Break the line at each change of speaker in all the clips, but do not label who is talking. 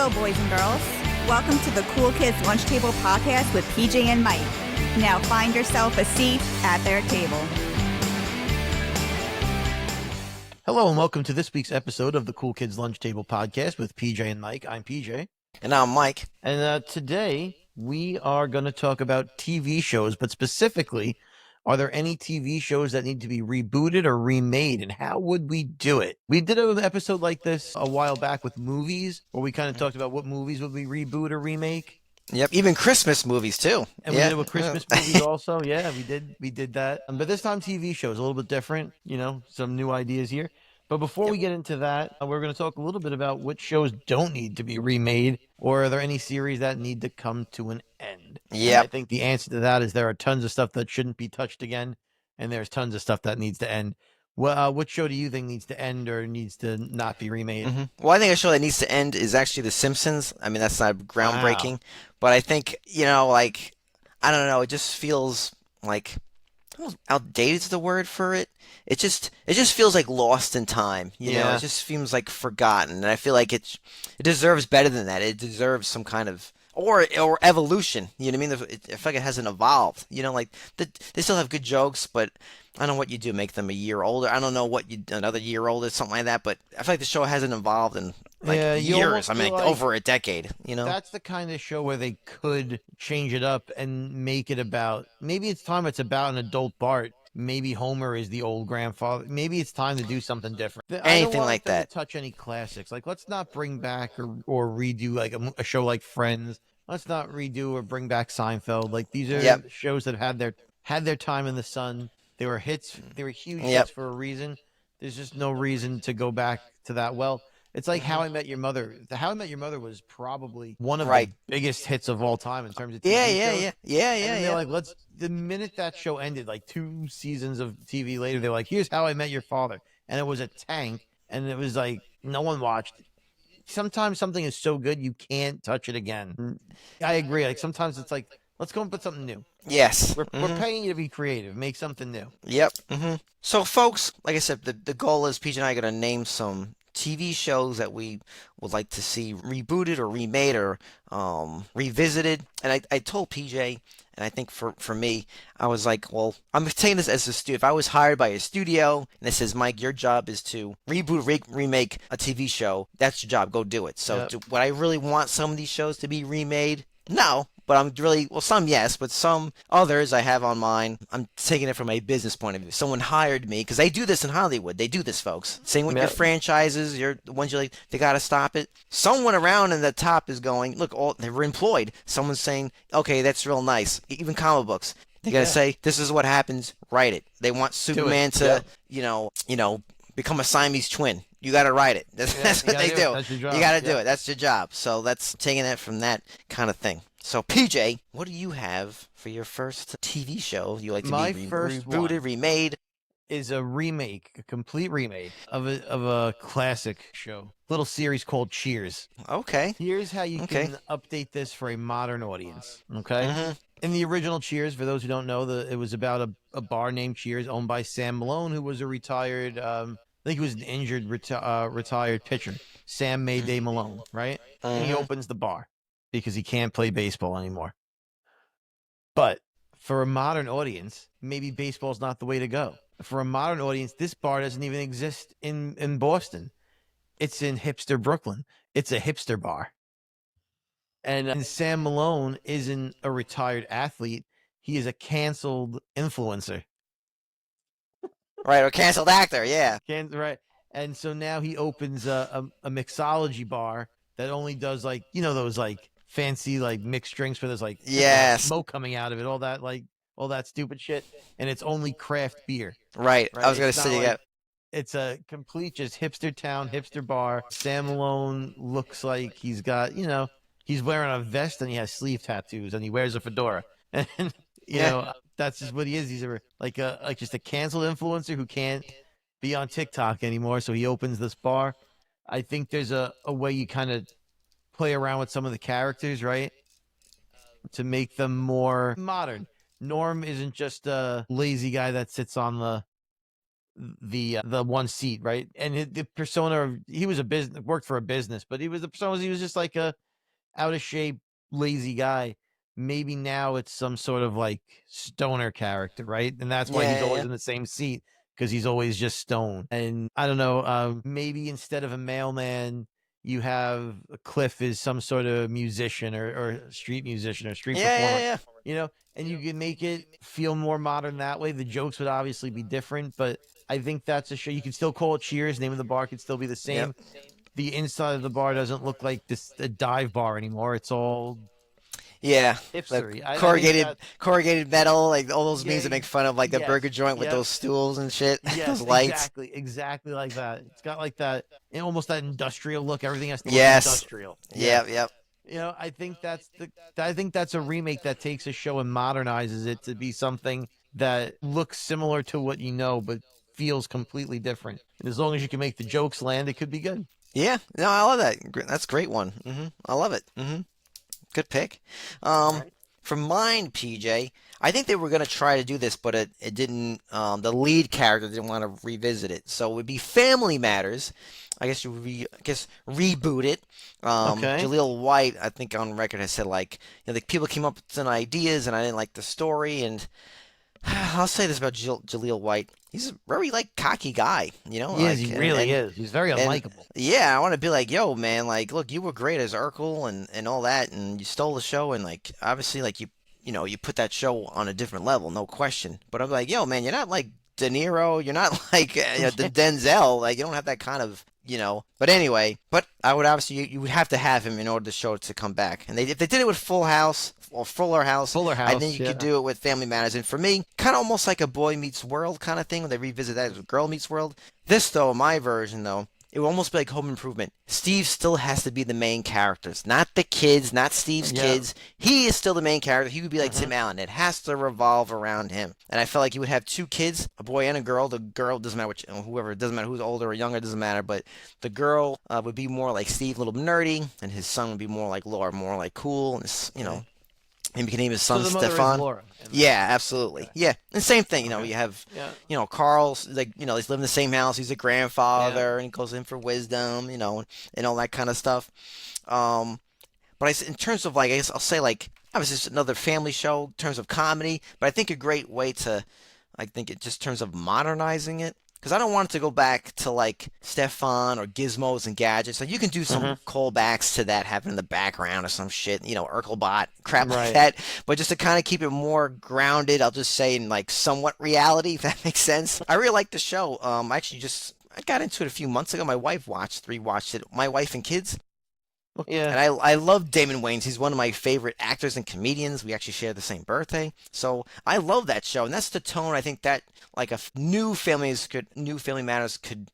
Hello, boys and girls. Welcome to the Cool Kids Lunch Table Podcast with PJ and Mike. Now find yourself a seat at their table.
Hello and welcome to this week's episode of the Cool Kids Lunch Table Podcast with PJ and Mike. I'm PJ.
And I'm Mike.
And today we are going to talk about TV shows, but specifically, are there any TV shows that need to be rebooted or remade, and how would we do it? We did an episode like this a while back with movies, where we kind of talked about what movies would we reboot or remake.
Yep, even Christmas movies too.
And we did it with Christmas movies also. Yeah, we did that. But this time TV shows, a little bit different, some new ideas here. But before we get into that, we're going to talk a little bit about which shows don't need to be remade, or are there any series that need to come to an end?
Yeah,
I think the answer to that is there are tons of stuff that shouldn't be touched again, and there's tons of stuff that needs to end. Well, which show do you think needs to end or needs to not be remade?
Mm-hmm. Well, I think a show that needs to end is actually The Simpsons. I mean, that's not groundbreaking, but I think, I don't know, it just feels like, outdated is the word for it. It just feels like lost in time. You know, it just seems like forgotten, and I feel like it deserves better than that. It deserves some kind of or evolution. You know what I mean? I feel like it hasn't evolved. They still have good jokes, but I don't know what you do, make them a year older. I don't know what another year older, something like that. But I feel like the show hasn't evolved in years. I mean, like over a decade.
That's the kind of show where they could change it up and make it about. Maybe it's time it's about an adult Bart. Maybe Homer is the old grandfather. Maybe it's time to do something different.
Anything like that.
Touch any classics. Like, let's not bring back or redo like a show like Friends. Let's not redo or bring back Seinfeld. Like, these are shows that had their time in the sun. They were hits. They were huge hits for a reason. There's just no reason to go back to that. Well, it's like How I Met Your Mother. How I Met Your Mother was probably one of the biggest hits of all time in terms of TV shows. They're like, the minute that show ended, like 2 seasons of TV later, they're like, here's How I Met Your Father. And it was a tank, and it was like, no one watched. Sometimes something is so good, you can't touch it again. I agree. Like, sometimes it's like, let's go and put something new.
Yes.
We're paying you to be creative. Make something new.
Yep. Mm-hmm. So, folks, like I said, the goal is PJ and I are going to name some TV shows that we would like to see rebooted or remade or revisited. And I told PJ, and I think for me, I was like, well, I'm saying this as a studio. If I was hired by a studio and it says, Mike, your job is to reboot, remake a TV show, that's your job. Go do it. So would I really want some of these shows to be remade? No. But I'm really, some yes, but some others I have on mine. I'm taking it from a business point of view. Someone hired me, because they do this in Hollywood. They do this, folks. Same with your franchises, the ones you like, they got to stop it. Someone around in the top is going, look, they were employed. Someone's saying, okay, that's real nice. Even comic books. They got to say, this is what happens, write it. They want Superman to, become a Siamese twin. You got to write it. That's what they do.
That's your job.
You got to do it. That's your job. So that's taking it from that kind of thing. So, PJ, what do you have for your first TV show you like to be rebooted, remade?
Is a remake, a complete remake of a classic show. Little series called Cheers.
Okay.
Here's how you can update this for a modern audience. Okay. Mm-hmm. In the original Cheers, for those who don't know, it was about a bar named Cheers owned by Sam Malone, who was a retired, I think he was an injured retired pitcher. Sam Mayday Malone, right? And he opens the bar because he can't play baseball anymore. But for a modern audience, maybe baseball's not the way to go. For a modern audience, this bar doesn't even exist in Boston. It's in hipster Brooklyn. It's a hipster bar. And Sam Malone isn't a retired athlete. He is a canceled influencer.
Right, or canceled actor, yeah.
Right. And so now he opens a mixology bar that only does those fancy mixed drinks where there's smoke coming out of it, all that stupid shit, and it's only craft beer.
Right. I was gonna say
it's a complete just hipster town, hipster bar. Sam Malone looks like he's got he's wearing a vest and he has sleeve tattoos and he wears a fedora, and that's just what he is. He's just a canceled influencer who can't be on TikTok anymore, so he opens this bar. I think there's a way you kind of play around with some of the characters, right? To make them more modern. Norm isn't just a lazy guy that sits on the one seat, right? And the persona of, he was worked for a business, but he was just like a out of shape, lazy guy. Maybe now it's some sort of like stoner character, right? And that's why he's
Yeah,
always
yeah.
in the same seat, because he's always just stoned. And I don't know, maybe instead of a mailman, you have Cliff is some sort of musician or street musician or street
Yeah, yeah,
performer,
yeah.
and you can make it feel more modern that way. The jokes would obviously be different, but I think that's a show. You can still call it Cheers. Name of the bar could still be the
Yep.
same. The inside of the bar doesn't look like a dive bar anymore. It's all
Yeah, the
hipstery. I think that,
corrugated metal, like all those memes that
yeah,
make fun of like the
yes,
burger joint with
yep,
those stools and shit, those
yes,
lights.
exactly like that. It's got like that, almost that industrial look. Everything has to look
Yes.
industrial. Yes.
Yep, yep.
I think that's a remake that takes a show and modernizes it to be something that looks similar to what you know, but feels completely different. And as long as you can make the jokes land, it could be good.
Yeah, no, I love that. That's a great one. I love it. Good pick. Um,
Right.
from mine, PJ, I think they were gonna try to do this, but it didn't. The lead character didn't want to revisit it, so it would be Family Matters. I guess reboot it.
Okay.
Jaleel White, I think on record has said like, the people came up with some ideas and I didn't like the story, and I'll say this about Jaleel White. He's a very like cocky guy,
He is.
like
He really
and
is. He's very
and
unlikable.
yeah, I want to be like, yo, man, like, look, you were great as Urkel and all that, and you stole the show, and like, obviously, like you put that show on a different level, no question. But I'm like, yo, man, you're not like De Niro, you're not like Denzel, like you don't have that kind of. But anyway, but I would obviously you would have to have him in order to show it to come back. And if they did it with Full House or Fuller House,
Fuller
I
House.
think you
Yeah.
could do it with Family Matters. And for me, kind of almost like a Boy Meets World kind of thing when they revisit that as a Girl Meets World. This though, my version though, it would almost be like Home Improvement. Steve still has to be the main characters, not the kids, not Steve's
Yeah.
kids. He is still the main character. He would be like
Mhm.
Tim Allen. It has to revolve around him. And I felt like you would have two kids, a boy and a girl. The girl doesn't matter whoever, it doesn't matter who's older or younger, it doesn't matter. But the girl would be more like Steve, a little nerdy, and his son would be more like Laura, more like cool, and. Maybe can name his
So
son
the mother is
Stefan.
Laura.
Yeah, absolutely. Yeah, and same thing.
Okay.
You have,
Yeah.
Carl's like, he's living in the same house. He's a grandfather, and he goes in for wisdom, and all that kind of stuff. Um, but in terms of like, I guess I'll say like, obviously it's another family show in terms of comedy, but I think a great way to, I think it just in terms of modernizing it. Because I don't want it to go back to like Stefan or Gizmos and Gadgets. Like you can do some
Mhm.
callbacks to that happening in the background or some shit, Urkelbot, crap like
Right.
that. But just to kind of keep it more grounded, I'll just say in like somewhat reality, if that makes sense. I really like the show. I got into it a few months ago. My wife rewatched it. My wife and kids.
Yeah.
And I love Damon Wayans. He's one of my favorite actors and comedians. We actually share the same birthday. So I love that show. And that's the tone I think that like new Family Matters could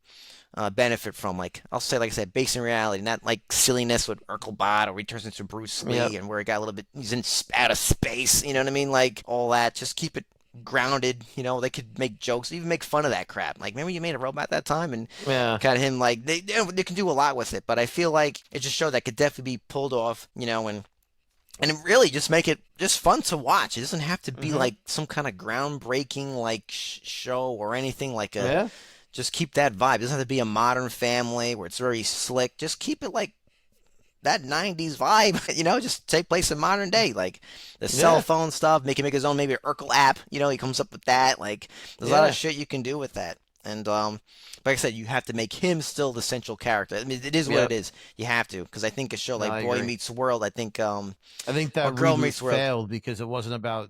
benefit from. Like I'll say, like I said, based in reality, not like silliness with Urkelbot or he turns into Bruce Lee
Yep.
and where he got a little bit, he's in out of space. You know what I mean? Like all that. Just keep it grounded. They could make jokes, even make fun of that crap. Like remember you made a robot that time and
Yeah.
got him like they can do a lot with it. But I feel like it just showed that could definitely be pulled off. And it really just make it just fun to watch. It doesn't have to be
Mhm.
like some kind of groundbreaking like show or anything like a.
Yeah.
Just keep that vibe. It doesn't have to be a Modern Family where it's very slick. Just keep it like that 90s vibe, just take place in modern day. Like the cell
Yeah.
phone stuff, make his own maybe Urkel app, he comes up with that. Like there's a lot
Yeah.
of shit you can do with that. And like I said, you have to make him still the central character. I mean, it is what
Yep.
it is. You have to, because I think a show like
I
Boy
agree.
Meets World, I think
I think
or
that
Girl
reboot
Meets World.
failed because it wasn't about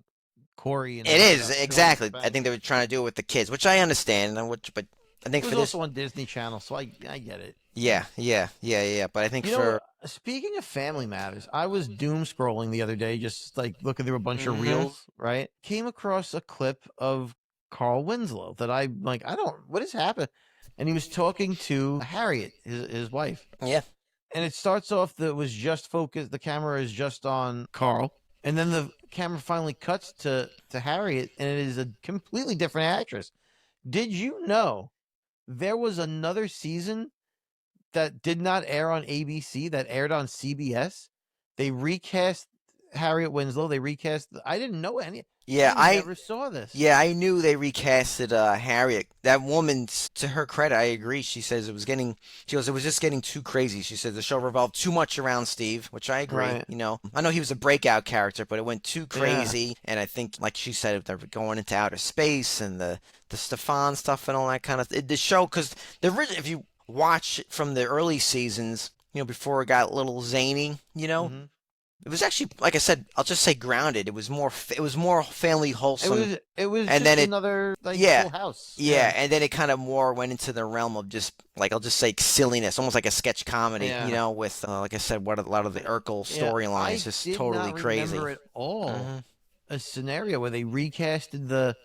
Corey. And
It
was
is
about
exactly.
Sean
I think they were trying to do it with the kids, which I understand, but I think
It
for
was
this,
also on Disney Channel, so I get it.
yeah. But I think for
Speaking of Family Matters, I was doom scrolling the other day, just like looking through a bunch of
Mhm.
reels, right? Came across a clip of Carl Winslow that I like, what has happened? And he was talking to Harriet, his wife.
yeah,
And it starts off that it was just focused, the camera is just on Carl. And then the camera finally cuts to Harriet, and it is a completely different actress. Did you know there was another season that did not air on ABC that aired on CBS? They recast Harriet Winslow. They recast. I didn't know any.
Yeah,
I never saw this.
Yeah, I knew they recasted Harriet. That woman, to her credit, I agree. She says she goes, it was just getting too crazy. She said the show revolved too much around Steve, which I agree.
Right.
You know, I know he was a breakout character, but it went too
Yeah.
crazy. And I think, like she said, they're going into outer space and the Stefan stuff and all that kind of the show. Because if you watch it from the early seasons, you know, before it got a little zany, you know.
Mhm.
It was actually, like I said, I'll just say grounded. It was more family wholesome.
It was
And
just
then
another like
yeah,
Full House.
yeah, and then it kind of more went into the realm of just like I'll just say silliness, almost like a sketch comedy,
Yeah.
you know, with like I said, what a lot of the Urkel
Yeah,
storylines just totally
not
crazy.
remember at all
Mhm.
a scenario where they recasted the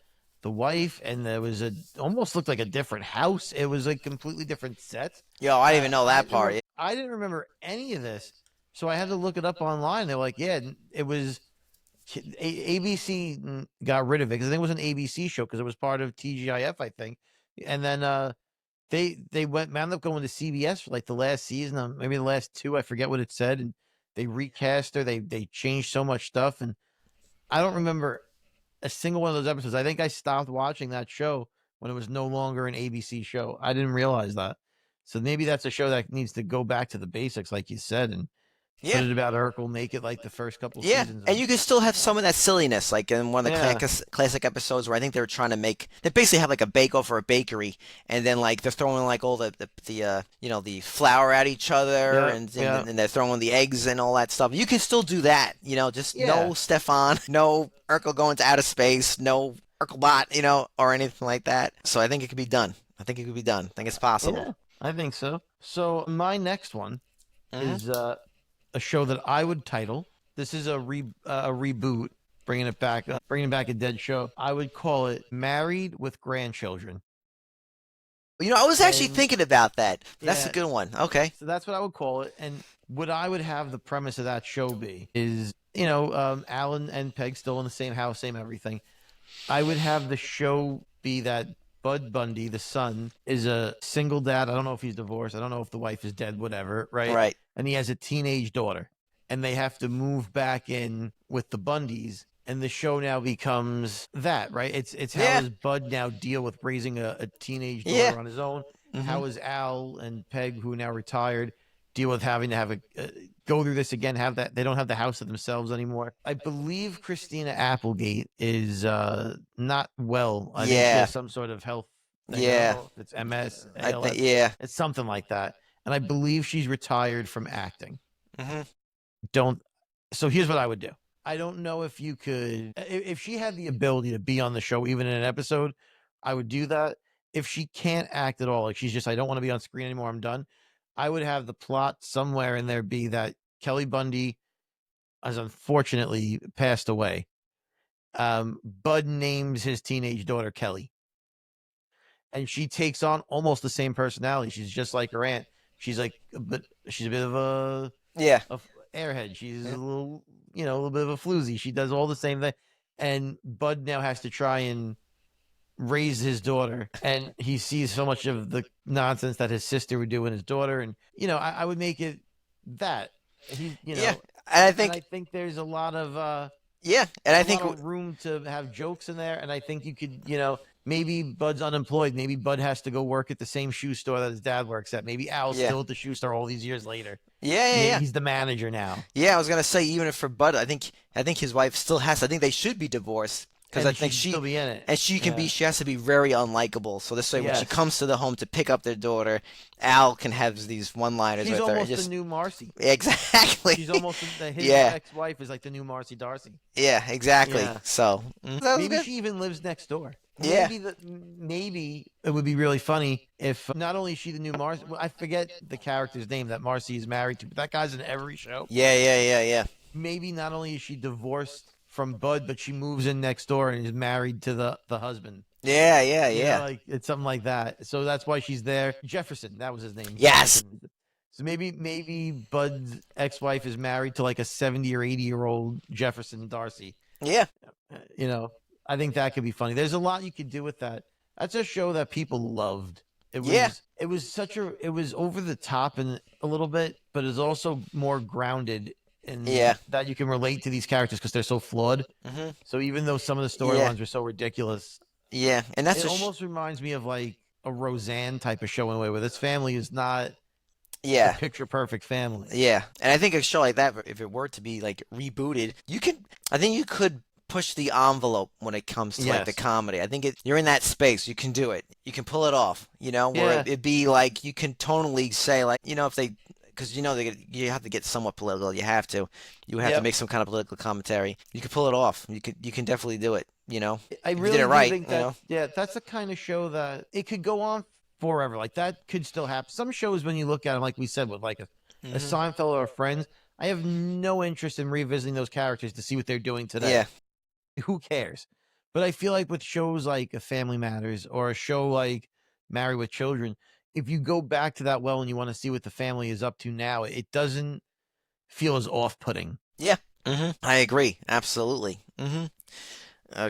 wife, and there was almost looked like a different house. It was like completely different sets.
Yo, I didn't even know that part.
I didn't remember any of this, so I had to look it up online. They're like, yeah, it was ABC got rid of it because I think it was an ABC show because it was part of TGIF, I think, and then they wound up going to CBS for like the last season, maybe the last two. I forget what it said, and they recast her. They changed so much stuff, and I don't remember a single one of those episodes. I think I stopped watching that show when it was no longer an ABC show. I didn't realize that. So maybe that's a show that needs to go back to the basics, like you said, and
Yeah.
put it about Urkel, make it like the first couple
Yeah,
seasons.
and you can still have some of that silliness, like in one of the
Yeah.
classic episodes where I think they were trying to they basically have like a bake-off or a bakery, and then like they're throwing like all the you know, the flour at each other,
Yeah,
and
yeah.
and they're throwing the eggs and all that stuff. You can still do that, you know, just
Yeah.
no Stefan, no Urkel going to outer space, no Urkelbot, you know, or anything like that. So I think it could be done. I think it's possible.
Yeah, I think so. So my next one
Mhm.
is a show that I would title. This is a reboot, bringing back a dead show. I would call it Married with Grandchildren.
You know, I was actually
And-
thinking about that. That's a
Yeah.
good one. Okay.
So that's what I would call it. And what I would have the premise of that show be is, Alan and Peg still in the same house, same everything. I would have the show be that Bud Bundy, the son, is a single dad. I don't know if he's divorced. I don't know if the wife is dead, whatever, right?
Right.
And he has a teenage daughter. And they have to move back in with the Bundys. And the show now becomes that, right? It's how
Yeah.
does Bud now deal with raising a teenage daughter
Yeah.
on his own?
Mhm.
How is Al and Peg, who are now retired, deal with having to have go through this again? Have that they don't have the house to themselves anymore. I believe Christina Applegate is not well. I think she
Yeah.
has some sort of health thing. I
Yeah.
don't know if it's MS,
I
ALS.
think yeah.
It's something like that. And I believe she's retired from acting.
Mhm.
So here's what I would do. I don't know if you could, if she had the ability to be on the show, even in an episode, I would do that. If she can't act at all, like she's just, I don't want to be on screen anymore, I'm done. I would have the plot somewhere in there be that Kelly Bundy has unfortunately passed away. Bud names his teenage daughter Kelly. And she takes on almost the same personality. She's just like her aunt. She's a bit of a
Yeah.
airhead. She's a little bit of a floozy. She does all the same thing. And Bud now has to try and raise his daughter. And he sees so much of the nonsense that his sister would do with his daughter. And, I would make it that.
Yeah. And I think
I think there's a lot of
yeah, and I think
lot of room to have jokes in there. And I think you could, maybe Bud's unemployed. Maybe Bud has to go work at the same shoe store that his dad works at. Maybe Al's
Yeah.
still at the shoe store all these years later.
yeah.
He's the manager now.
Yeah, I was gonna say even if for Bud, I think his wife still has. I think they should be divorced because
And
I think
she'd
she
still be in it.
and she can
Yeah.
be. She has to be very unlikable. So this way, when she
Yes.
comes to the home to pick up their daughter, Al can have these one-liners
She's
with her.
almost
Just
the new Marcy.
exactly.
She's almost his
Yeah.
ex-wife is like the new Marcy Darcy.
yeah, exactly.
Yeah.
So that was
Maybe
good.
she even lives next door.
Yeah.
Maybe it would be really funny if not only is she the new Marcy. Well, I forget the character's name that Marcy is married to, but that guy's in every show.
Yeah.
Maybe not only is she divorced from Bud, but she moves in next door and is married to the husband.
Yeah.
You know, like it's something like that. So that's why she's there. Jefferson, that was his name.
Yes.
Jefferson. So maybe Bud's ex-wife is married to like a 70 or 80-year-old Jefferson Darcy.
Yeah.
I think that could be funny. There's a lot you could do with that. That's a show that people loved. It was
Yeah.
it was over the top and a little bit, but it's also more grounded and
Yeah.
that you can relate to these characters because they're so flawed.
Hmm.
So even though some of the
Yeah.
storylines are so ridiculous,
Yeah. And that's
it almost reminds me of like a Roseanne type of show in a way where this family is not the
yeah.
picture perfect family.
Yeah, and I think a show like that, if it were to be like rebooted, I think you could push the envelope when it comes to like the
Yes.
comedy. I think you're in that space. You can do it. You can pull it off. Where
Yeah.
it'd be like you can tonally say like, if they, because you have to get somewhat political. You have to. You have to
Yep.
make some kind of political commentary. You can pull it off. You can definitely do it.
I
If you
really
did it
do
right.
think that yeah, that's the kind of show that it could go on forever. Like that could still happen. Some shows when you look at them, like we said, with like a
Mhm.
Seinfeld or Friends, I have no interest in revisiting those characters to see what they're doing today.
Yeah.
Who cares? But I feel like with shows like A Family Matters or a show like Married with Children, if you go back to that well and you want to see what the family is up to now, it doesn't feel as off-putting.
Yeah. I agree. Absolutely.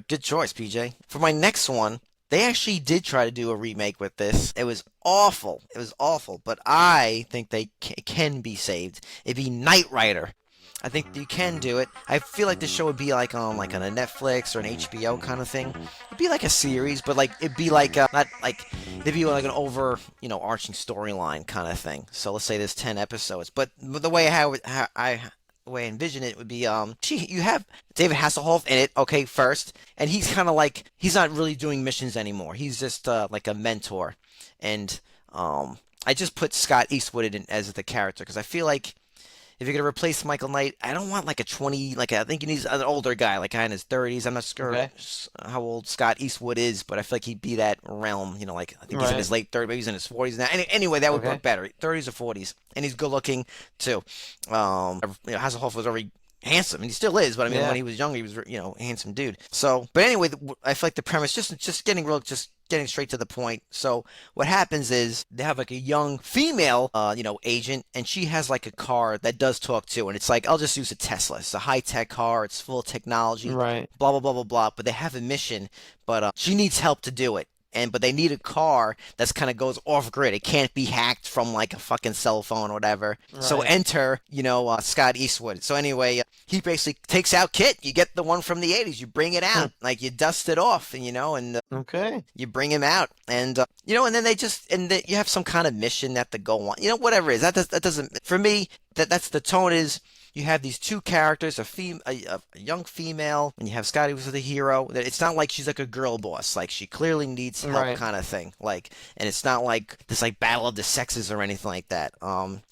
Good choice, PJ. For my next one, they actually did try to do a remake with this. It was awful. It was awful, but I think it can be saved. It'd be Knight Rider. I think you can do it. I feel like the show would be like on a Netflix or an HBO kind of thing. It'd be like a series, but like it'd be like not like it'd be like an arching storyline kind of thing. So let's say there's 10 episodes, but the way the way I envision it would be you have David Hasselhoff in it, okay, first, and he's kind of like he's not really doing missions anymore. He's just like a mentor, and I just put Scott Eastwood in as the character because I feel like if you're gonna replace Michael Knight, I don't want like a 20, I think he needs an older guy, like guy in his 30s. I'm not sure how old Scott Eastwood is, but I feel like he'd be that realm. Like I think he's in his late 30s, maybe he's in his 40s now. Anyway, that would work better. 30s or 40s, and he's good looking too. Hasselhoff was already handsome, and he still is. But I mean, when he was younger, he was a handsome dude. So, but anyway, I feel like the premise just getting straight to the point. So what happens is they have like a young female, agent, and she has like a car that does talk too. And it's like, I'll just use a Tesla. It's a high-tech car. It's full of technology.
Right.
Blah, blah, blah, blah, blah. But they have a mission, but she needs help to do it. But they need a car that's kind of goes off grid. It can't be hacked from like a fucking cell phone or whatever. Right. So enter, Scott Eastwood. So anyway, he basically takes out Kit. You get the one from the 80s. You bring it out, like you dust it off, and you bring him out, and and then you have some kind of mission that to go on. Whatever it is. That doesn't for me. That's the tone is. You have these two characters, a young female, and you have Scotty who's the hero. It's not like she's like a girl boss. Like she clearly needs help kind of thing. Like, and it's not like this like battle of the sexes or anything like that.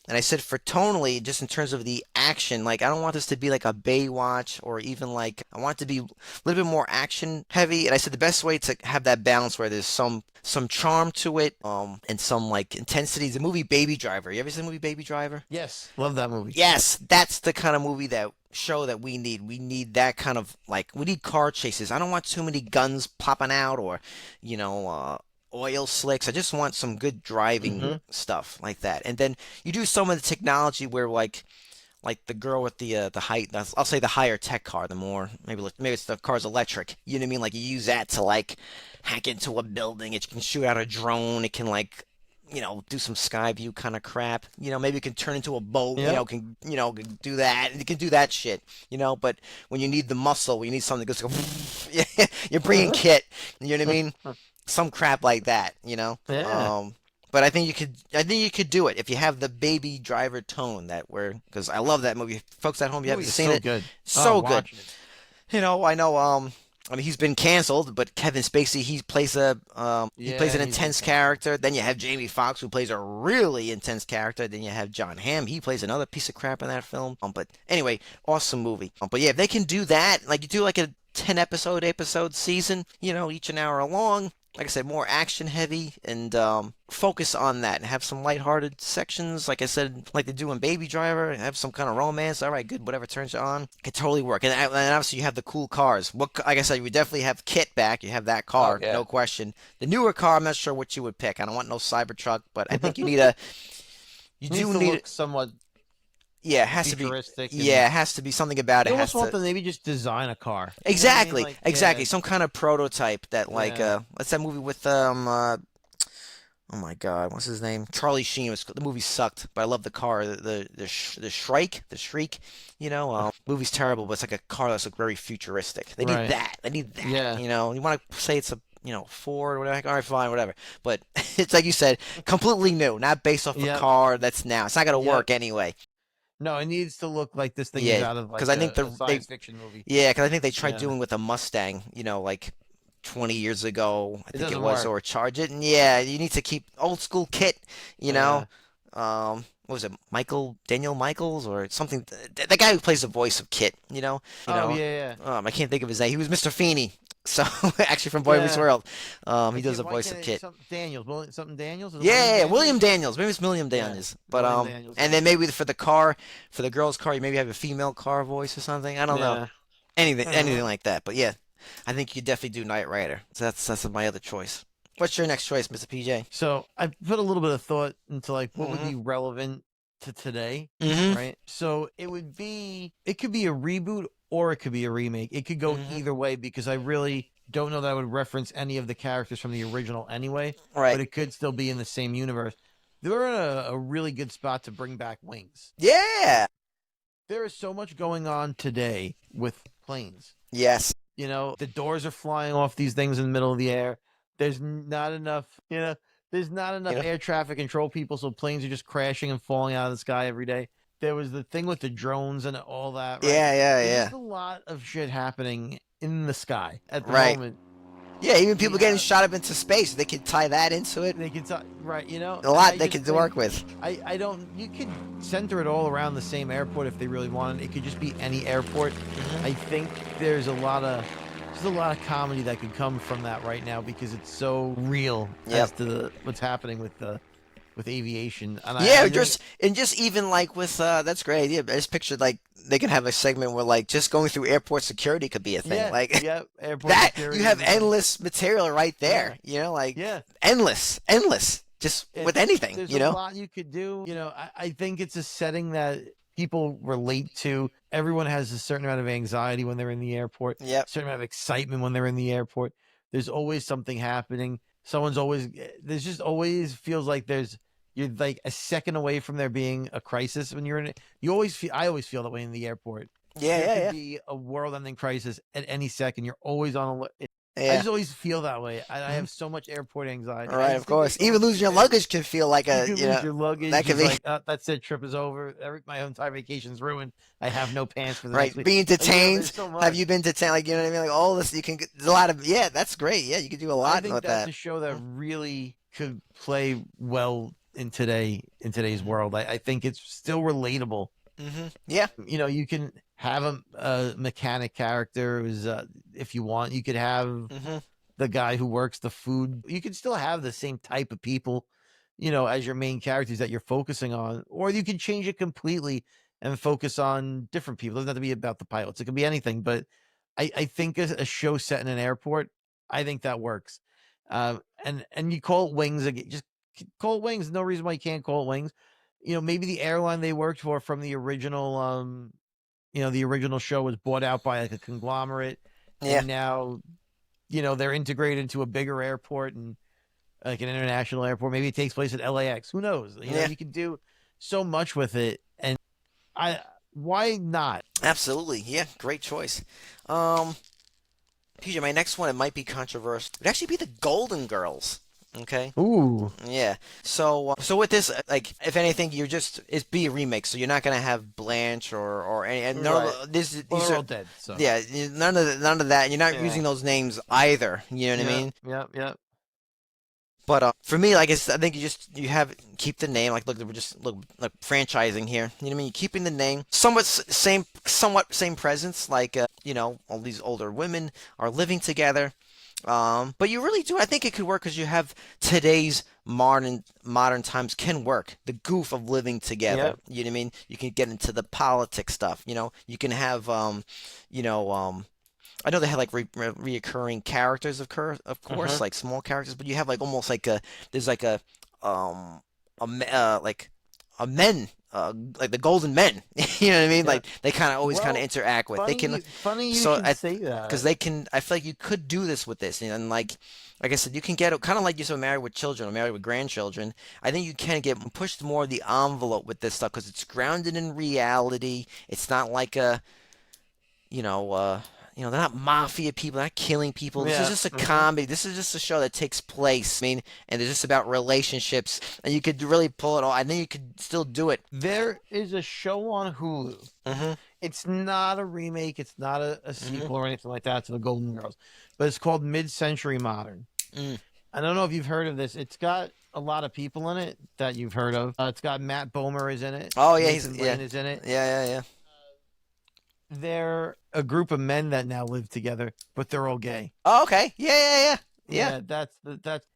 And I said for tonally, just in terms of the action, like I don't want this to be like a Baywatch or even like I want it to be a little bit more action heavy. And I said the best way to have that balance where there's some charm to it, and some like intensity. The movie Baby Driver. You ever seen the movie Baby Driver?
Yes, love that movie.
Yes, that's the kind of movie show that we need. We need that kind of we need car chases. I don't want too many guns popping out or, oil slicks. I just want some good driving stuff like that. And then you do some of the technology where like the girl with the height, I'll say the higher tech car, the more maybe it's the car's electric. You know what I mean? Like you use that to like hack into a building. It can shoot out a drone. It can do some sky view kind of crap. Maybe it can turn into a boat. Can do that. It can do that shit. But when you need the muscle, when you need something that goes, you're bringing Kit. You know what I mean? Some crap like that. Yeah. But I think you could do it if you have the Baby Driver tone because I love that movie. Folks at home, you haven't seen it.
Good.
So good. I know. I mean, he's been canceled, but Kevin Spacey, he plays an intense character. Then you have Jamie Foxx, who plays a really intense character. Then you have John Hamm, he plays another piece of crap in that film. But anyway, awesome movie. But yeah, if they can do that, like you do like a 10 episode season, each an hour long. Like I said, more action heavy and focus on that and have some lighthearted sections. Like I said, like they do in Baby Driver, and have some kind of romance. All right, good, whatever turns you on. It totally work. And obviously you have the cool cars. Like I said, you definitely have Kit back. You have that car, no question. The newer car, I'm not sure what you would pick. I don't want no Cybertruck, but I think you need you do need
look somewhat.
Yeah, it has to be. Yeah, it has to be something about it.
You almost want to maybe just design a car.
Exactly,
exactly.
Some kind of prototype that, what's that movie with oh my God, what's his name? Charlie Sheen. The movie sucked, but I love the car. The Shriek. Movie's terrible, but it's like a car that's like very futuristic. They need
Right.
that. They need that.
Yeah.
You want to say it's a Ford or whatever. All right, fine, whatever. But it's like you said, completely new, not based off a
Yep.
car that's now. It's not gonna
Yep.
work anyway.
No, it needs to look like this thing is
Yeah,
out of like
because I think
a science fiction movie.
yeah, because I think they tried
Yeah.
doing with a Mustang, like 20 years ago, I
It
think it
doesn't
was,
work.
or Charge It. And yeah, you need to keep old school kit, you know.
Yeah.
What was it, Daniel Michaels or something? The guy who plays the voice of Kit,
Oh yeah,
I can't think of his name. He was Mr. Feeney. So actually from Boy Meets
yeah.
World,
I
he does
can't.
the
Why
voice
can't
of
it?
Kit.
Something Daniels? Is it
Yeah,
William
William
Daniels?
Daniels. Maybe it's William
Yeah.
Daniels. But
William Daniels.
and then maybe for the girl's car, you maybe have a female car voice or something. I don't know.
Yeah.
Anything like that. But yeah, I think you definitely do Knight Rider. So that's my other choice. What's your next choice, Mr. PJ?
So I put a little bit of thought into like what would
Mhm.
be relevant to today,
Mm-hmm.
right? So it could be a reboot or it could be a remake. It could go
Mhm.
either way because I really don't know that I would reference any of the characters from the original anyway,
Right.
but it could still be in the same universe. They're in a really good spot to bring back Wings.
Yeah.
There is so much going on today with planes.
Yes.
The doors are flying off these things in the middle of the air. There's not enough, there's not enough
Yeah.
air traffic control people, so planes are just crashing and falling out of the sky every day. There was the thing with the drones and all that, right?
Yeah. Yeah.
There's
Yeah.
just a lot of shit happening in the sky at the
Right.
moment.
Yeah. Even people getting
have-
shot up into space, they could tie that into it.
They can talk, right?
A lot they could work with.
I don't. You could center it all around the same airport if they really wanted. It could just be any airport. I think there's a lot of comedy that could come from that right now because it's so real as to what's happening with aviation. And
Yeah,
I
just even like with that's a great idea. I just pictured like they can have a segment where like just going through airport security could be a thing.
yeah,
Like
yeah, airport
that
security
you have
is a thing.
endless material right there.
Yeah.
Endless, just with anything.
There's a lot you could do. I think it's a setting that people relate to. Everyone has a certain amount of anxiety when they're in the airport.
Yep.
A certain amount of excitement when they're in the airport. There's always something happening. There's just always feels like you're like a second away from there being a crisis when you're in it. I always feel that way in the airport. There could be a world-ending crisis at any second. You're always on alert. I just always feel that way. I have so much airport anxiety.
Right, of course. Even losing your luggage can feel like
you could lose your luggage.
that could be
like, that's it. Trip is over. My entire vacation's ruined. I have no pants for the
right.
next week.
Being detained.
There's so much.
Have you been detained? Like what I mean? Like all this, there's a lot of that's great. Yeah, you could do a lot
I think
with
that's
that.
a show that really could play well in today's world. I think it's still relatable.
Mm-hmm. Yeah.
You can have a mechanic character who's if you want. You could have
Mm-hmm.
the guy who works the food. You can still have the same type of people, as your main characters that you're focusing on, or you can change it completely and focus on different people. It doesn't have to be about the pilots. It could be anything, but I think a show set in an airport, I think that works. And you call it Wings again, just call it Wings. No reason why you can't call it Wings. Maybe the airline they worked for from the original, the original show was bought out by like a conglomerate.
Yeah.
And now, they're integrated into a bigger airport and like an international airport. Maybe it takes place at LAX. Who knows? You can do so much with it. And why not?
Absolutely. Yeah. Great choice. PJ, my next one, it might be controversial. It would actually be the Golden Girls. Okay.
Ooh.
Yeah. So with this, like, if anything, it's be a remake. So you're not gonna have Blanche or any. And none of these
They're all
are
dead. So.
yeah. None of that. You're not
Yeah.
using those names either. You know what I mean?
Yep.
But for me, like I think keep the name. Like we're just like franchising here. You know what I mean? You're keeping the name, somewhat same presence. Like all these older women are living together. But you really do. I think it could work because you have today's modern times can work. The goof of living together.
Yep.
You know what I mean? You can get into the politics stuff. You can have I know they had like reoccurring characters of course, like small characters, but you have like almost like there's like like a men like the Golden Men. You know what I mean?
Yeah.
Like they kind of always kind of
Well,
interact with. They can
funny you
so
should say that.
because they can. I feel like you could do this with this, and like I said, you can get kind of like you said, married with children or married with grandchildren. I think you can get pushed more of the envelope with this stuff because it's grounded in reality. It's not like a you know, they're not mafia people, they're not killing people. This is
Yeah.
just a comedy. This is just a show that takes place. I mean, and it's just about relationships, and you could really pull it off. I think you could still do it.
There is a show on Hulu.
Mm-hmm.
It's not a remake. It's not a sequel or anything like that to the Golden Girls, but it's called Mid-Century Modern.
Mm.
I don't know if you've heard of this. It's got a lot of people in it that you've heard of. It's got Matt Bomer is in it.
Oh yeah,
Nathan Lane is in it.
Yeah.
They're a group of men that now live together, but they're all gay.
Oh, okay. Yeah.
That's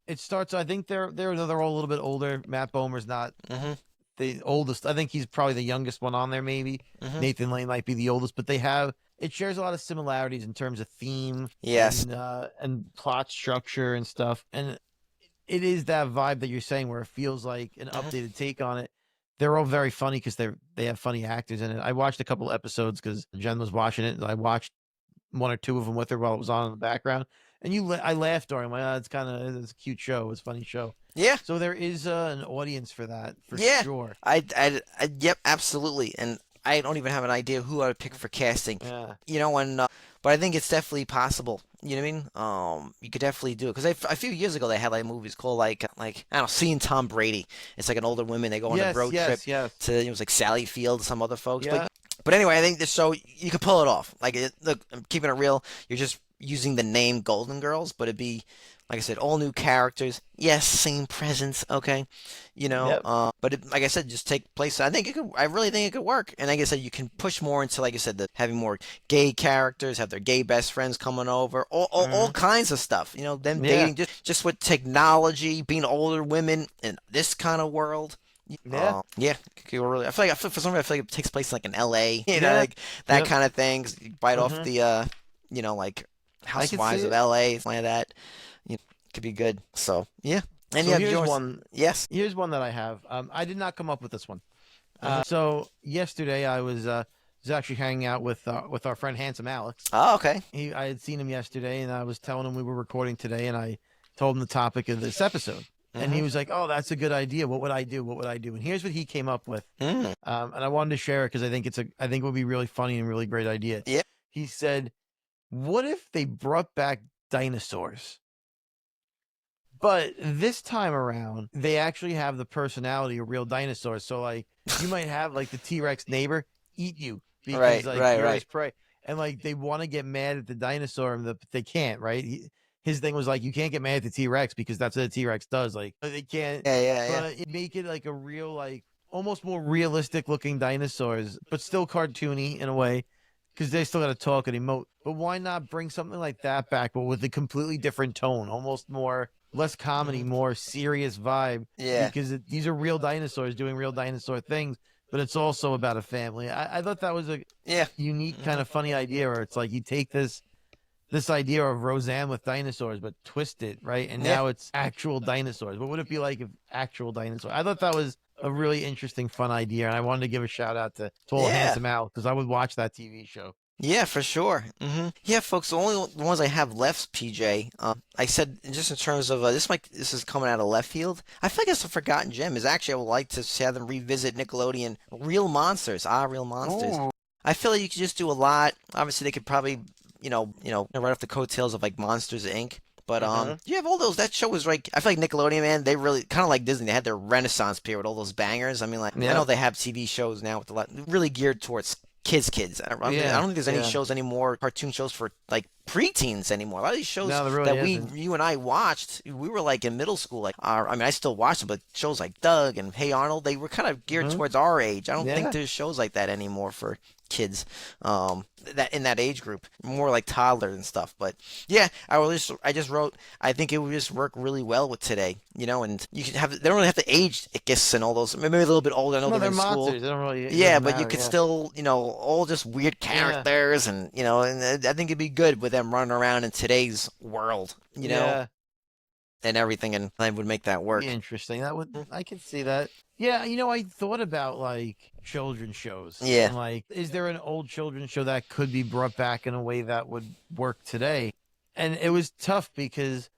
it starts. I think they're all a little bit older. Matt Bomer's not
Mm-hmm.
the oldest. I think he's probably the youngest one on there. Maybe
Mm-hmm.
Nathan Lane might be the oldest, but it shares a lot of similarities in terms of theme,
Yes.
and plot structure and stuff. And it is that vibe that you're saying where it feels like an updated take on it. They're all very funny because they have funny actors in it. I watched a couple episodes because Jen was watching it, and I watched one or two of them with her while it was on in the background. And I laughed during my, it's a cute show. It's a funny show.
Yeah.
So there is an audience for that, for
Yeah.
sure.
Yep, absolutely. And I don't even have an idea who I would pick for casting.
Yeah.
But I think it's definitely possible. You know what I mean? You could definitely do it because a few years ago they had like movies called like I don't know, Seeing Tom Brady. It's like an older women, they go on a road trip to it was like Sally Field and some other folks.
Yeah.
But anyway, I think this show you could pull it off. Look, I'm keeping it real. You're just using the name Golden Girls, but it'd be like I said, all new characters. Yes, same presence. Okay,
Yep.
but like I said, just take place. I really think it could work. And like I said, you can push more into, like I said, having more gay characters, have their gay best friends coming over, all kinds of stuff. Them dating just with technology, being older women in this kind of world. Yeah, really. I feel like for some reason I feel like it takes place like in L.A. Like that kind of thing. You bite off the like Housewives of L.A. Something like that. Could be good. So yeah. And
So
you have
here's
yours.
one.
Yes.
Here's one that I have. I did not come up with this one. So yesterday I was actually hanging out with our friend Handsome Alex.
Oh, okay.
I had seen him yesterday, and I was telling him we were recording today, and I told him the topic of this episode. And he was like, "Oh, that's a good idea. What would I do? What would I do?" And here's what he came up with. And I wanted to share it because I think it would be really funny and really great idea.
Yeah.
He said, "What if they brought back dinosaurs? But this time around, they actually have the personality of real dinosaurs. So, like, you might have, like, the T-Rex neighbor eat you because, you're his prey. And, like, they want to get mad at the dinosaur, but they can't, right? His thing was, like, you can't get mad at the T-Rex because that's what the T-Rex does. Like, they can't.
Yeah.
But make it, like, a real, like, almost more realistic-looking dinosaurs, but still cartoony in a way because they still got to talk and emote. But why not bring something like that back, but with a completely different tone, almost more... less comedy, more serious vibe.
Yeah.
Because these are real dinosaurs doing real dinosaur things, but it's also about a family. I thought that was a unique kind of funny idea where it's like you take this idea of Roseanne with dinosaurs, but twist it, right? And now it's actual dinosaurs. What would it be like if actual dinosaurs? I thought that was a really interesting, fun idea, and I wanted to give a shout out to old Handsome Al because I would watch that TV show.
Yeah, for sure. Yeah, folks, the only ones I have left, PJ, I said just in terms of this is coming out of left field. I feel like it's a forgotten gem. Is actually I would like to have them revisit Nickelodeon Real Monsters. Real Monsters.
Ooh.
I feel like you could just do a lot. Obviously, they could probably right off the coattails of like Monsters Inc. But you have all those. That show was like I feel like Nickelodeon, man. They really kind of like Disney. They had their Renaissance period with all those bangers. I mean, like I know they have TV shows now with a lot really geared towards kids. I don't think there's any shows anymore, cartoon shows for like preteens anymore. A lot of these shows you and I watched, we were like in middle school. Like, I mean, I still watch them, but shows like Doug and Hey Arnold, they were kind of geared towards our age. I don't think there's shows like that anymore for kids that in that age group, more like toddlers and stuff. But yeah, I just wrote, I think it would just work really well with today, and you can have, they don't really have to age Ickis and all those, maybe a little bit older. I know they're in school.
Monsters. They don't really,
but you could still, all just weird characters and, and I think it'd be good with them running around in today's world, and everything, and I would make that work.
Be interesting. That would I can see that. Yeah, I thought about like children's shows.
Yeah.
And like, is there an old children's show that could be brought back in a way that would work today? And it was tough because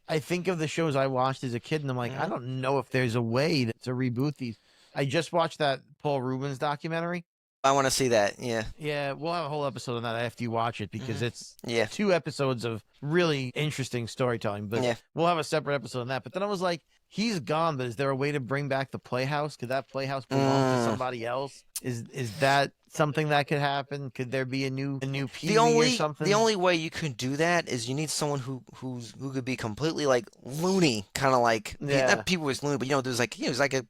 I think of the shows I watched as a kid, and I'm like, I don't know if there's a way to reboot these. I just watched that Paul Rubens documentary.
I want to see that. Yeah.
Yeah, we'll have a whole episode on that after you watch it because it's 2 episodes of really interesting storytelling. But we'll have a separate episode on that. But then I was like, he's gone, but is there a way to bring back the Playhouse? Could that Playhouse belong to somebody else? Is that something that could happen? Could there be a new Pee-wee or something?
The only way you could do that is you need someone who could be completely like loony, kind of like not people was loony, but there's like there's like a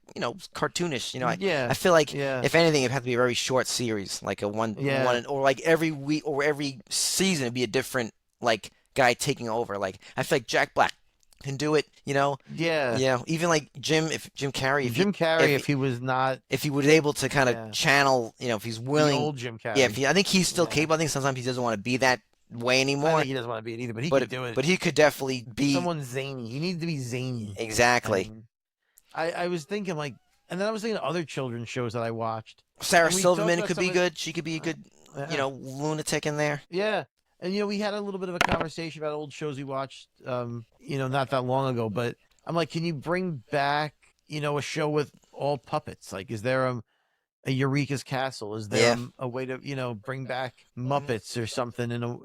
cartoonish. I feel like if anything, it'd have to be a very short series, like a one or like every week or every season it'd be a different like guy taking over. Like I feel like Jack Black can do it, even like Jim Carrey,
if he was not,
if he was able to kind of channel, if he's willing,
the old Jim Carrey,
I think he's still capable. I think sometimes he doesn't want to be that way anymore.
I think he doesn't want to be it either, but he could do it.
But he could definitely be
someone zany. He needs to be zany.
Exactly.
And I was thinking like, and then I was thinking of other children's shows that I watched.
Sarah Silverman could be good. She could be a good, lunatic in there.
Yeah. And, we had a little bit of a conversation about old shows we watched, not that long ago. But I'm like, can you bring back, a show with all puppets? Like, is there a Eureka's Castle? Is there a way to, bring back Muppets or something? And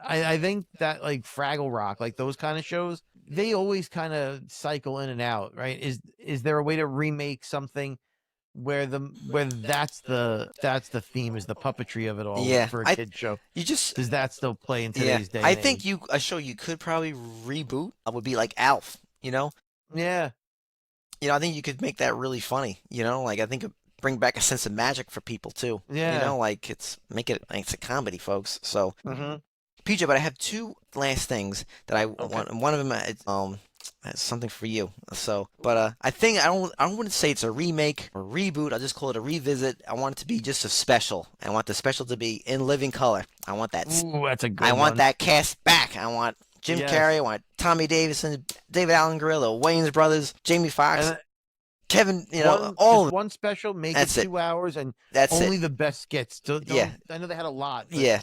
I think that, like, Fraggle Rock, like those kind of shows, they always kind of cycle in and out, right? Is there a way to remake something where that's the theme, is the puppetry of it all for a kid show? Does that still play in today's day?
I think a show you could probably reboot would be like Alf.
Yeah.
I think you could make that really funny. Like I think it bring back a sense of magic for people too.
Yeah.
Like it's a comedy, folks. So, PJ, but I have 2 last things that I want. One of them that's something for you. So, but I think I wouldn't say it's a remake or reboot. I'll just call it a revisit. I want it to be just a special. I want the special to be in living color. I want that.
Ooh, that's a good
I want
one.
that cast back. I want Jim Carrey. I want Tommy Davidson, David Allen Greer, the Wayans brothers, Jamie Foxx, Kevin.
One special. Make it 2 hours, and
that's
only the best skits. I know they had a lot.
I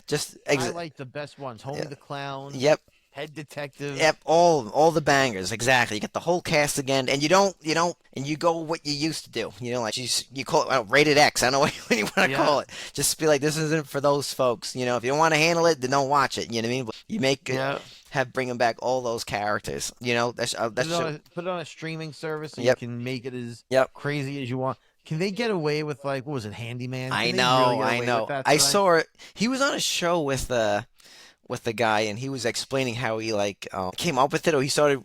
like the best ones. Homie the Clown.
Yep.
Head Detective.
Yep, all the bangers, exactly. You get the whole cast again, and you don't, and you go what you used to do. Like you call it rated X. I don't know what you want to call it. Just be like, this isn't for those folks. If you don't want to handle it, then don't watch it. You know what I mean? But you make bringing back all those characters. Put
it on a streaming service, so you can make it as crazy as you want. Can they get away with like, what was it, Handyman?
I know. I saw it. He was on a show with the guy, and he was explaining how he came up with it, or he started.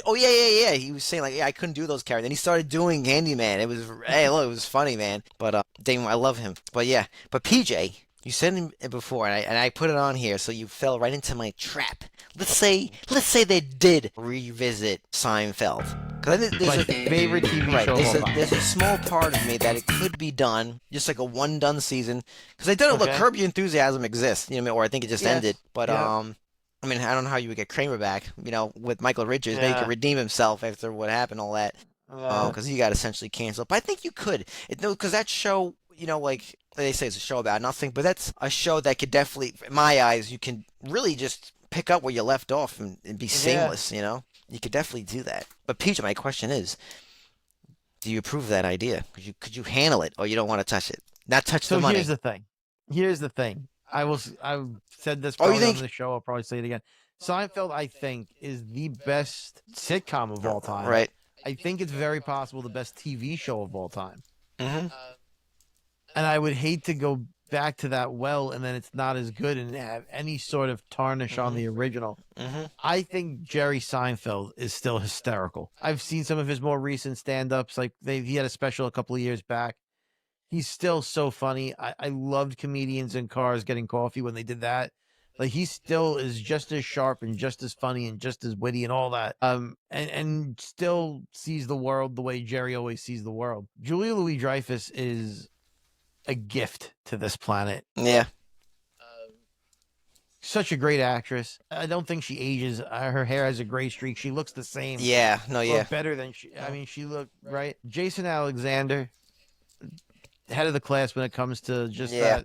Oh yeah. He was saying like, I couldn't do those characters, and he started doing Handyman. It was it was funny, man. But Damon, I love him. But but PJ, you said it before, and I put it on here, so you fell right into my trap. Let's say they did revisit Seinfeld. Because I think there's
my favorite TV show.
There's a small part of me that it could be done, just like a one-done season. Because they did it. Look, Curb Your Enthusiasm exists, or I think it just ended. But I don't know how you would get Kramer back, with Michael Richards. Maybe he could redeem himself after what happened, all that. Because he got essentially canceled. But I think you could. Because that show, like they say, it's a show about nothing. But that's a show that could definitely, in my eyes, you can really just pick up where you left off and be seamless, You could definitely do that. But Peach, my question is, do you approve of that idea? Could you handle it, or you don't want to touch it? Not touch the money.
Here's the thing. I've said this probably on the show. I'll probably say it again. Seinfeld, I think, is the best sitcom of all time.
Right.
I think it's very possible the best TV show of all time.
Mm-hmm.
And I would hate to go back to that and then it's not as good and have any sort of tarnish on the original. I think Jerry Seinfeld is still hysterical. I've seen some of his more recent stand-ups. Like he had a special a couple of years back. He's still so funny. I loved Comedians in Cars Getting Coffee when they did that. Like he still is just as sharp and just as funny and just as witty and all that. And still sees the world the way Jerry always sees the world. Julia Louis-Dreyfus is a gift to this planet.
Yeah.
such a great actress. I don't think she ages. Her hair has a gray streak. She looks the same
Yeah, no,
or
yeah.
better than she. I mean, she looked right. Jason Alexander, head of the class when it comes to just
Yeah.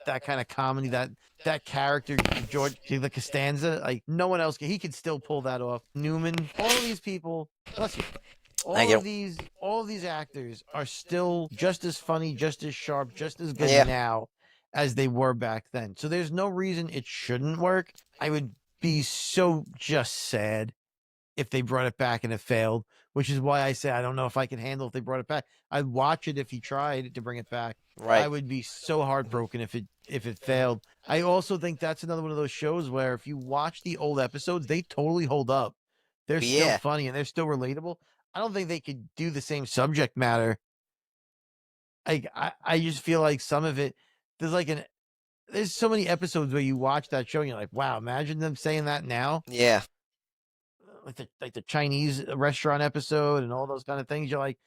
that kind of comedy, that character, George the Costanza. Like no one else, he could still pull that off. Newman, all of these people. Bless you.
Thank you.
All of these actors are still just as funny, just as sharp, just as good
Yeah.
now as they were back then. So there's no reason it shouldn't work. I would be so just sad if they brought it back and it failed, which is why I say I don't know if I can handle if they brought it back. I'd watch it if he tried to bring it back.
Right.
I would be so heartbroken if it failed. I also think that's another one of those shows where if you watch the old episodes, they totally hold up. They're still
Yeah.
funny and they're still relatable. I don't think they could do the same subject matter. I just feel like some of it there's so many episodes where you watch that show and you're like, wow, imagine them saying that now.
Yeah.
Like the Chinese restaurant episode and all those kind of things. You're like,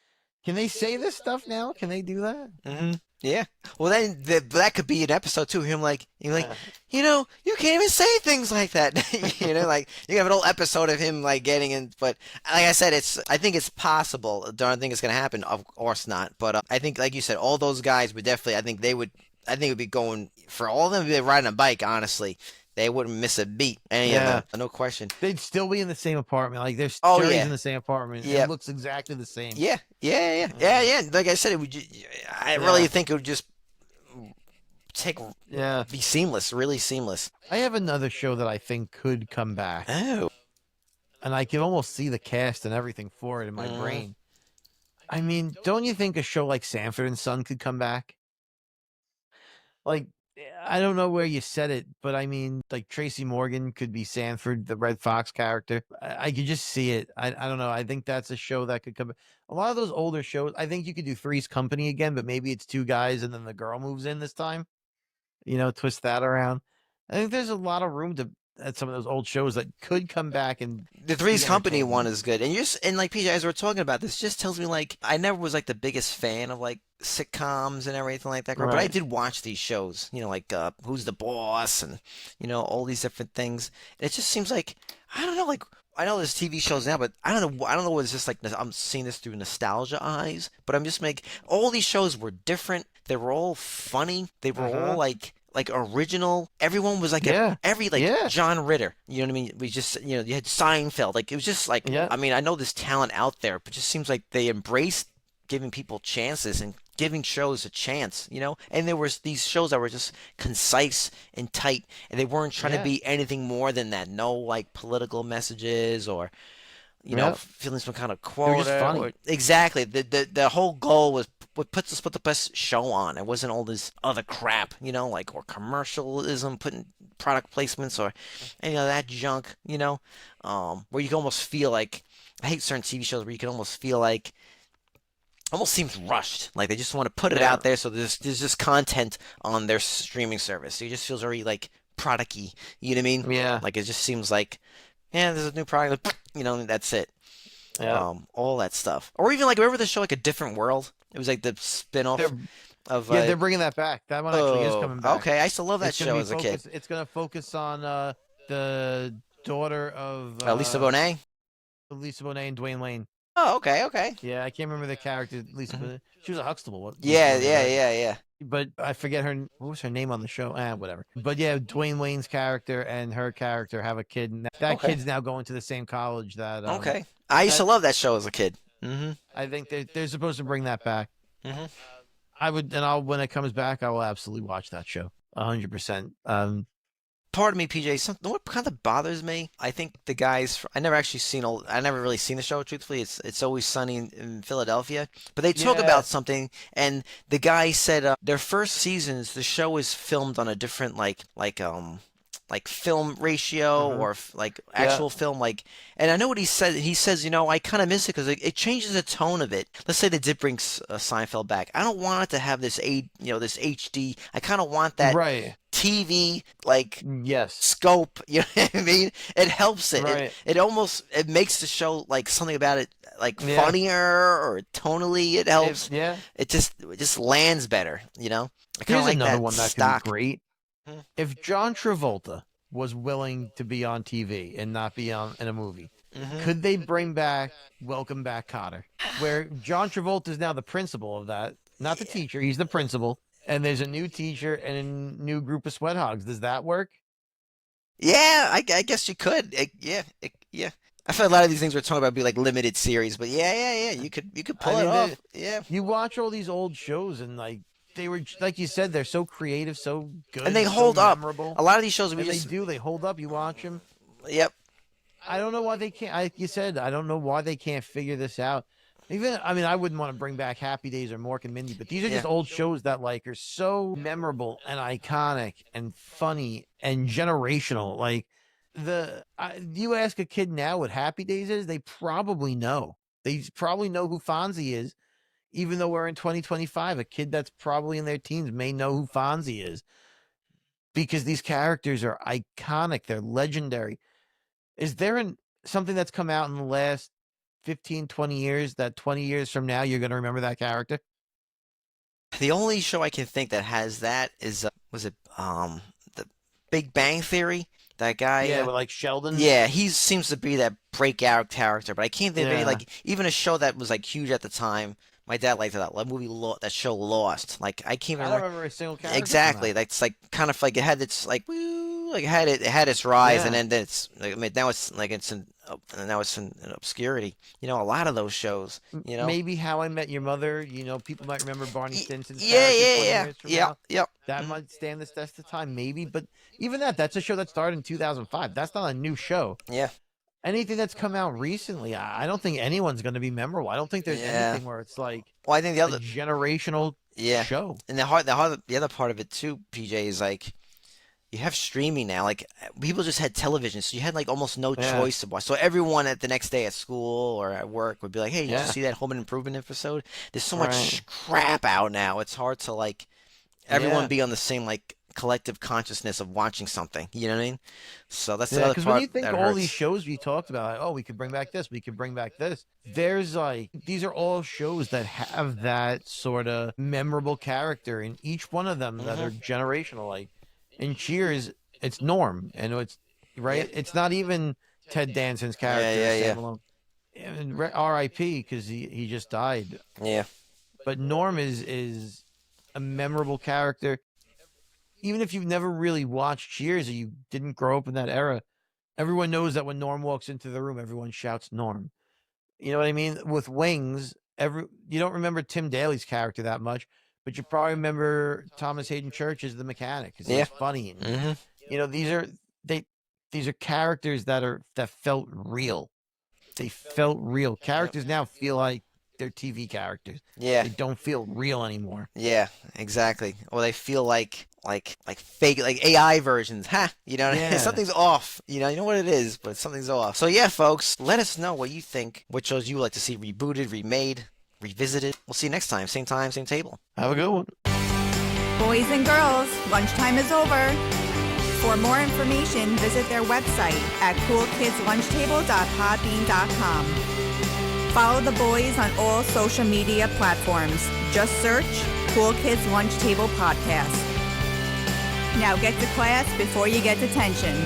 can they say this stuff now? Can they do that?
Mm-hmm. Yeah. Well, then that could be an episode too. Him like, you know, you can't even say things like that. Like you have an old episode of him like getting in. But like I said, I think it's possible. I don't think it's gonna happen. Of course not. But I think, like you said, all those guys would definitely. I think it would be going for all of them to be riding a bike. Honestly, they wouldn't miss a beat. Any of them, no question.
They'd still be in the same apartment. Like there's in the same apartment.
Yeah.
It looks exactly the same.
Yeah. Like I said, it would. I really think it would just be seamless, really seamless.
I have another show that I think could come back.
Oh.
And I can almost see the cast and everything for it in my brain. I mean, don't you think a show like Sanford and Son could come back? Like, I don't know where you said it, but I mean, like Tracy Morgan could be Sanford, the Red Fox character. I could just see it. I don't know. I think that's a show that could come. A lot of those older shows, I think you could do Three's Company again, but maybe it's two guys and then the girl moves in this time. Twist that around. I think there's a lot of room at some of those old shows that could come back. And
the Three's Company one is good. And like PJ, as we're talking about this, just tells me like I never was like the biggest fan of like sitcoms and everything like that. Right. But I did watch these shows, like Who's the Boss and all these different things. And it just seems like I don't know, like I know there's TV shows now, but I don't know what it's just like. I'm seeing this through nostalgia eyes, but I'm just all these shows were different. They were all funny. They were all like original. Everyone was like John Ritter. You know what I mean? We just you had Seinfeld. Like it was just like I mean, I know there's talent out there, but it just seems like they embraced giving people chances and giving shows a chance, And there was these shows that were just concise and tight, and they weren't trying to be anything more than that. No like political messages or feeling some kind of quota.
They were just funny.
Exactly. The whole goal was put the best show on. It wasn't all this other crap, or commercialism, putting product placements or any of that junk, where you can almost feel like I hate certain TV shows where you can almost feel like almost seems rushed. Like they just want to put it out there, so there's just content on their streaming service. So it just feels very like product-y. You know what I mean?
Yeah.
Like it just seems like, there's a new product, that's it.
Yeah.
All that stuff. Or even like remember the show like A Different World? It was like the spin-off of
they're bringing that back. That one actually is coming back.
Okay, I used to love that show as a kid.
It's going to focus on the daughter of
Lisa Bonet.
Lisa Bonet and Dwayne Lane.
Oh, okay.
Yeah, I can't remember the character. Lisa Bonet. She was a Huxtable.
Yeah.
But I forget what was her name on the show? Whatever. But yeah, Dwayne Lane's character and her character have a kid, and that kid's now going to the same college that.
Okay. I used to love that show as a kid. Mm-hmm.
I think they're supposed to bring that back.
Mm-hmm.
I would, and when it comes back, I will absolutely watch that show. 100%.
Pardon me, PJ. What kind of bothers me? I think the guys. I never really seen the show. Truthfully, it's Always Sunny in Philadelphia. But they talk about something, and the guy said their first seasons, the show is filmed on a different like film ratio or like actual film and I know what he said. He says, I kind of miss it because it changes the tone of it. Let's say they did bring Seinfeld back. I don't want it to have this this HD. I kind of want that TV scope. You know what I mean? It helps it.
Right.
It makes the show like something about it funnier or tonally. It helps.
It
just lands better. I kind of
Here's
like
another
that
one that
stock.
could be great. If John Travolta was willing to be on TV and not be in a movie, could they bring back Welcome Back, Kotter, where John Travolta is now the principal of that, not the teacher, he's the principal, and there's a new teacher and a new group of sweat hogs. Does that work?
Yeah, I guess you could. Yeah. I feel a lot of these things we're talking about be like limited series, but yeah. You could pull it off. Yeah.
You watch all these old shows and like they were, like you said, they're so creative, so good,
And they
so
hold up.
memorable.
A lot of these shows
And they hold up. You watch them.
Yep.
I don't know why they can't. Like you said, I don't know why they can't figure this out. I wouldn't want to bring back Happy Days or Mork and Mindy, but these are just old shows that like are so memorable and iconic and funny and generational. Like you ask a kid now what Happy Days is, they probably know. They probably know who Fonzie is, even though we're in 2025. A kid that's probably in their teens may know who Fonzie is because these characters are iconic. They're legendary. Is there something that's come out in the last 15, 20 years that 20 years from now you're going to remember that character?
The only show I can think that has that is was it the Big Bang Theory? That guy,
with like Sheldon.
Yeah, he seems to be that breakout character, but I can't think of any like even a show that was like huge at the time. My dad liked that movie, that show Lost. Like I can't remember.
I don't remember a single character.
Exactly. That's like kind of like it had its like woo, like it had its rise, and then it's like, now it's like now it's in obscurity. You know, a lot of those shows. You know,
maybe How I Met Your Mother. You know, people might remember Barney Stinson's
yeah.
That might stand the test of time, maybe. But even that's a show that started in 2005. That's not a new show.
Yeah.
Anything that's come out recently, I don't think anyone's going to be memorable. I don't think there's anything where it's like,
well, I think the other
generational show.
And the other part of it too, PJ, is like you have streaming now. Like people just had television, so you had like almost no choice to watch. So everyone at the next day at school or at work would be like, "Hey, did you see that Home Improvement episode?" There's so much crap out now. It's hard to like everyone be on the same like collective consciousness of watching something. You know what I mean? So that's the other part.
Because when you think all these shows we talked about, like, we could bring back this, we could bring back this. There's like these are all shows that have that sort of memorable character in each one of them that are generational. Like in Cheers, it's Norm, and it's it's not even Ted Danson's character. R.I.P. because he just died.
Yeah.
But Norm is a memorable character. Even if you've never really watched Cheers or you didn't grow up in that era, everyone knows that when Norm walks into the room, everyone shouts Norm. You know what I mean? With Wings, you don't remember Tim Daly's character that much, but you probably remember Thomas Hayden Church as the mechanic because he's funny. And, you know, these are characters that felt real. They felt real. Characters now feel like they're TV characters. Yeah. They don't feel real anymore.
Yeah, exactly. Or they feel like fake, like AI versions. You know, something's off. You know what it is, but something's off. So yeah, folks, let us know what you think. What shows you would like to see rebooted, remade, revisited. We'll see you next time. Same time, same table.
Have a good one.
Boys and girls, lunchtime is over. For more information, visit their website at coolkidslunchtable.podbean.com. Follow the boys on all social media platforms. Just search Cool Kids Lunch Table Podcast. Now get to class before you get detention.